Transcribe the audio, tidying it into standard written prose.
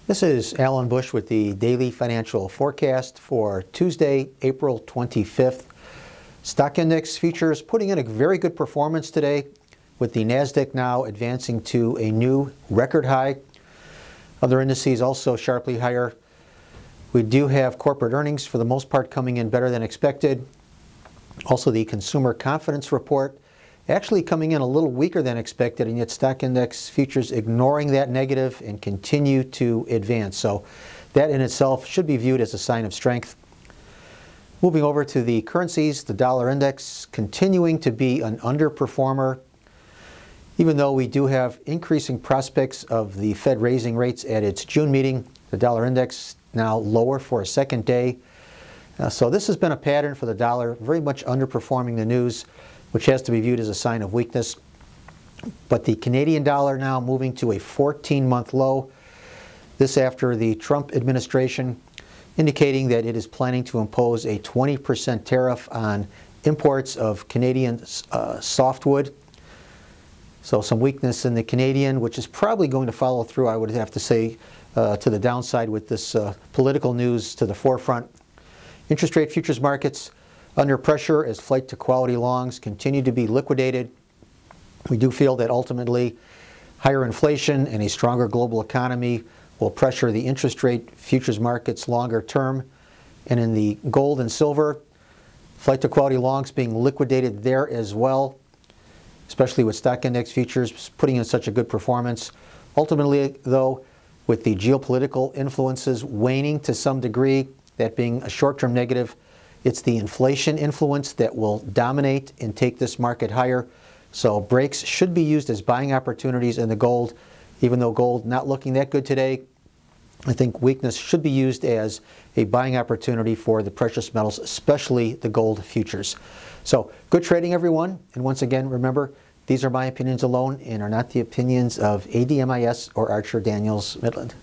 This is Alan Bush with the Daily Financial Forecast for Tuesday, April 25th. Stock index futures putting in a very good performance today, with the NASDAQ now advancing to a new record high. Other indices also sharply higher. We do have corporate earnings for the most part coming in better than expected. Also the consumer confidence report actually coming in a little weaker than expected, and yet stock index futures ignoring that negative and continue to advance. So that in itself should be viewed as a sign of strength. Moving over to the currencies, the dollar index continuing to be an underperformer, even though we do have increasing prospects of the Fed raising rates at its June meeting. The dollar index now lower for a second day. So this has been a pattern for the dollar, very much underperforming the news, which has to be viewed as a sign of weakness. But the Canadian dollar now moving to a 14-month low. This after the Trump administration indicating that it is planning to impose a 20% tariff on imports of Canadian softwood. So some weakness in the Canadian, which is probably going to follow through, I would have to say, to the downside with this political news to the forefront. Interest rate futures markets under pressure as flight to quality longs continue to be liquidated. We do feel that ultimately higher inflation and a stronger global economy will pressure the interest rate futures markets longer term. And in the gold and silver, flight to quality longs being liquidated there as well, especially with stock index futures putting in such a good performance. Ultimately, though, with the geopolitical influences waning to some degree, that being a short-term negative, it's the inflation influence that will dominate and take this market higher. So breaks should be used as buying opportunities in the gold. Even though gold not looking that good today, I think weakness should be used as a buying opportunity for the precious metals, especially the gold futures. So good trading, everyone. And once again, remember, these are my opinions alone and are not the opinions of ADMIS or Archer Daniels Midland.